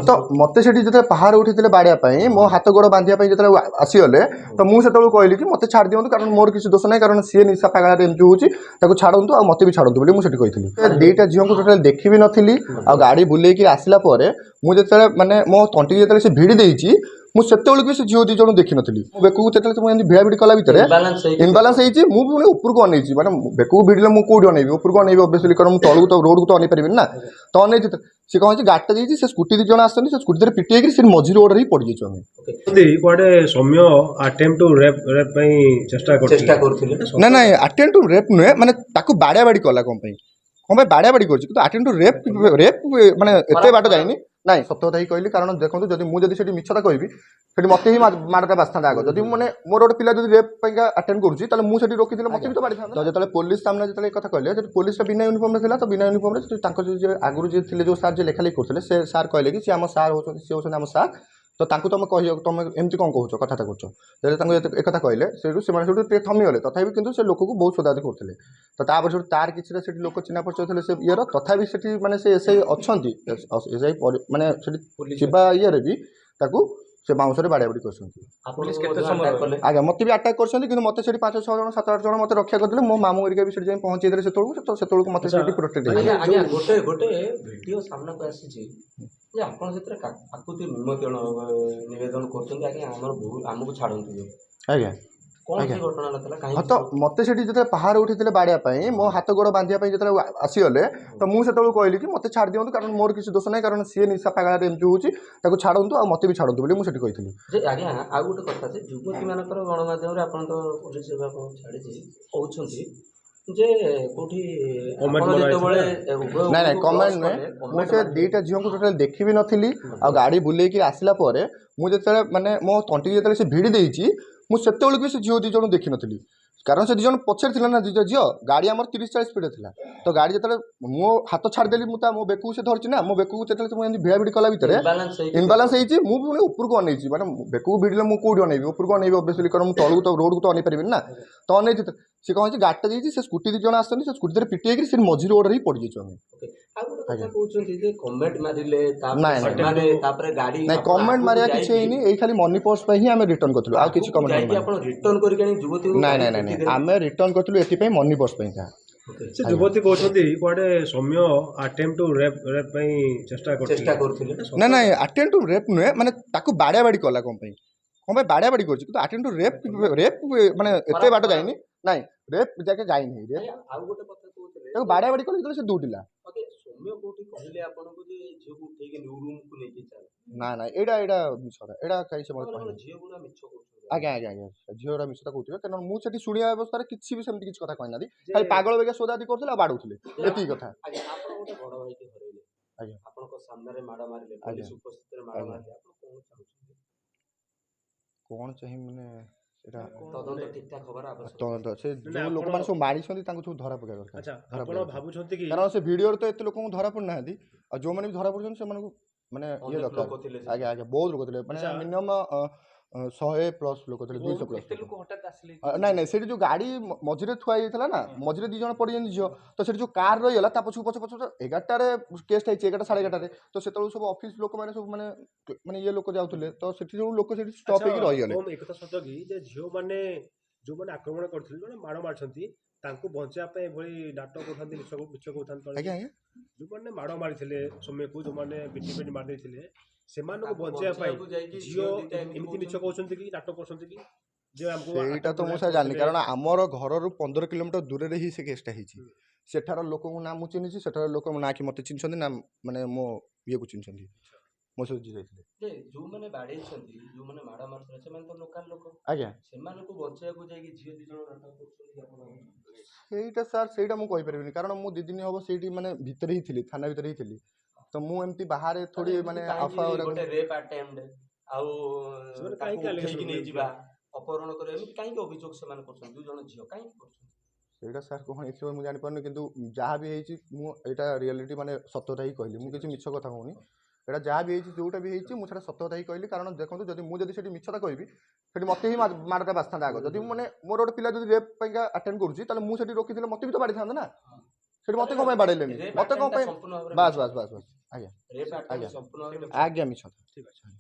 हाँ तो मत से जो पहाड़ उठी बाड़िया मो हाथ गोड़ बांधा जो आसीगले तो मुझे कहली कि मत छाड़ दिखाँ कारण मोर किसी दोष ना कारण सी निशा पागल एमती हूँ छाड़ू आ मत भी छाड़ू बोली मुझे कही दुईटा झील को टोटाल देखी भी नी आ गाड़ी बुलेकी आसला मुझे माने मो तंटी जो से भिड़ी देती मुझे भी से झील दीज देखी नी बेकू मुझे भिड़ा भिड़ी कला भितर इनबालांस होती मुझे उपरको अनेई मैंने बेकू भिड़े मुझे कौटी अनेबी उपरको अनेबी अभ्यसली कारण मुझे तलू तो रोड को तो अनेई पारि ना तो अनेई सी कौन गाड़ीटा जाइए से स्कूटी दी जन आसती से स्कूटी पिटी से मझी रोड ही पड़ जाइए कुआडे सौम्य अटेम्प्ट टू रेप चेष्टा ना ना अटेम्प्ट टू रेप नुहे माने ताकू बाड़िया बाड़ी कला कौन बाड़िया बाड़ी कर अटेम्प्ट टू रेप रेप माने एते बाट जाइनी ना सत कथा ही कहली कारण देखो जब मुझे मिछता कहबी फिर मत ही माड़टा बाजता आग जब मैंने मोर गोटे पिला रेप अटेम्प्ट करुँच मुझे रोकी मत भी तो बाड़ी था जो पुलिस सामने जो कथा कहले पुलिस बिना यूनिफर्म था तो बिना यूनिफर्म आगुरी जी जो सार जो लेखालेखी करते से सार कहले कि सी आम सार हो सी होती आम सार तो तुम कह तुम एमती कौन कौच कथा करुच एक कहले से थमीगले तथा कि से लोक को बहुत सोदादी करते तो तापर से तार किसी लोक चिन्ह परिचय थे ये तथा से मैंने से एस आई अच्छा एस आई मैंने ये भी से बाउंस बाड़ा बाड़ी कर आगे मत भी आटाक कर मत से 5-6 जन 7-8 जन मत रक्षा करते मो मामू हरिका भी से पहुंचे से मत प्रोटेक्ट गोटे वीडियो सामना को आसी आपण से आकुति निवेदन करमको छाड़ू आज्ञा कौन सी घटना ना हाँ तो मत से जो पहाड़ उठी बाड़िया मो हाथ गोड़ बांधा जो आसीगले तो मुझे कहली कि मत छाड़ दिखाँ कारण मोर किसी दोष ना कारण सी निशा पागल एमती हूँ छाड़ू आ मत भी छाड़ू बोली मुझे कही आज्ञा आ गोटे कथा युवती मान गणमाध्यम आप पुलिस छाड़ी कहते जे कोठी ना ना कमेंट नुहे मुझे दुईटा झील को टोटाल देखी भी नी आ गाड़ी बुलेकी आसला मुझे माने मो तंटी जो से भिड़ी देती मुझे भी से झील दीज देखी नी कारण से दीज पछे थी ना दीज झील गाड़ी आम 30-40 स्पीड था तो गाड़ी जो मो हाथ छाड़देली मुझे मो बेकू से धरची ना मो बेकू मुझे भिड़ा भिड़ी कला भितर इनबालांस होती मुझे उपरको अनेई मैंने बेकू भिड़े मुझे कौटी अनेबी उपरको अनेबी अभ्यसली कारण मुझे तलू तो रोड को तो अनेई पारि ना तो अनेई सी कौन गाड़ीटा जाइए से स्कूटी दी जन आसती से स्कूटी पिटी से मझी रोड ही पड़ जाइए कमेंट मारिया किसी यही खाली मनी पर्स ही आम रिटर्न करूँ आ किसी कमेंट ना ना ना आम रिटर्न करूँ ये मनी पर्स से युवती कहते कुआडे सौम्य अटेम्प्ट टू रेप चेष्टा ना ना अटेम्प्ट टू रेप नुहे माने ताकू बाड़िया बाड़ी कला कौन बाड़िया बाड़ी कर अटेम्प्ट टू रेप रेप माने एते बाट जाइनी ना रेप जाके जाइनी रेप बाड़िया बाड़ी कले से दूटिला ना ना एडा एडा मिछरा एडा कहीं से आज्ञा आज्ञा आज्ञा झील मिछता कहते कारण मुझे शुणा अवस्था किसी भी सेमती किसी कथा कहना खाली पागल बेगा सोदादी करते बाड़ूले एति कथा कौन चाहिए मैंने से जो लोक मैंने सब मारी सब धरा पकड़ कारण से वीडियो तो एत लोक धरा पड़ ना जो मैंने भी धरा पड़ से माने ये दरकार आगे आगे बहुत लोग थे मैंने मिनिमम 100+ लोक थे 200+ ना ना से जो गाड़ी मझे थुआ जाता ना मझे दीज पड़ झील तो से जो कार रहीगला पछू पछ पछ 11टार केस 11टा 11:30 तो से सब ऑफिस लोक मैंने सब माने माने ये लोक जाऊले तो लोक स्टॉप हो रहीगले एक सत कि झील मैंने जो मैंने आक्रमण करते माड़ मारी बचापी नाटक उठाते मिछ कहते जो मैंने माड़ मारी सौम्य को जो मैंने पिटी पेटी मारदे से बचापी झील एमती मिछ कहते कि नाटक करटा तो मुझे जानी कारण आमर घर 15 किलोमीटर दूर ही से केसटा सेठार लोक ना मुझे चिन्ह सेठार लोक ना कि मत चिन्ह ना माने मो ये को चिन्ह मो सहित जाइए जो मैंने बाड़े जो मैंने माड़ मारते से तो लोकल लोक आज्ञा को बचाया को जाई झील दी जण सेटा सर सेटा मु कहि परिबिनी कारण मु 2 दिन हबो सेठी माने भीतर ही थिली थाना भीतर ही थिली तो मु एमती बाहर थोड़ी माने अफा गोटे रेप अटेम्प्ट आउ काई ठीक नै जिबा अपहरण करे एमती काई के अभियोग से मान करछन दु जण झियो काई करछन सेटा सर कोन एथि मु जानि परनी किंतु जहा भी हेछि मु एटा रियलिटी माने सत्यता ही कहली मु किछि मिछ कथा कहूनी एटा जहा भी हेछि जोटा भी हेछि मु सेटा सत्यता ही कहली कारण देखंतु जदि मु जदि सेठी मिछता कहबी सेठी मते ही मारटा बास्ता आग जदि माने मोर गोटे पिला जदि रेप अटेम्प्ट करुँच मुझे रोकी मत भी तो बाड़ी था ना सेठी मते कौन बाड़ेलेनी मते कौन बस बस बस बस ଆଜ୍ଞା ରେପ୍ ଆଟେମ୍ପ୍ଟ ଆଜ୍ଞା। ସମ୍ପୂର୍ଣ୍ଣ ଭାବେ ମିଛ। ଆଜ୍ଞା ମିଛ। ଠିକ୍ ଅଛି।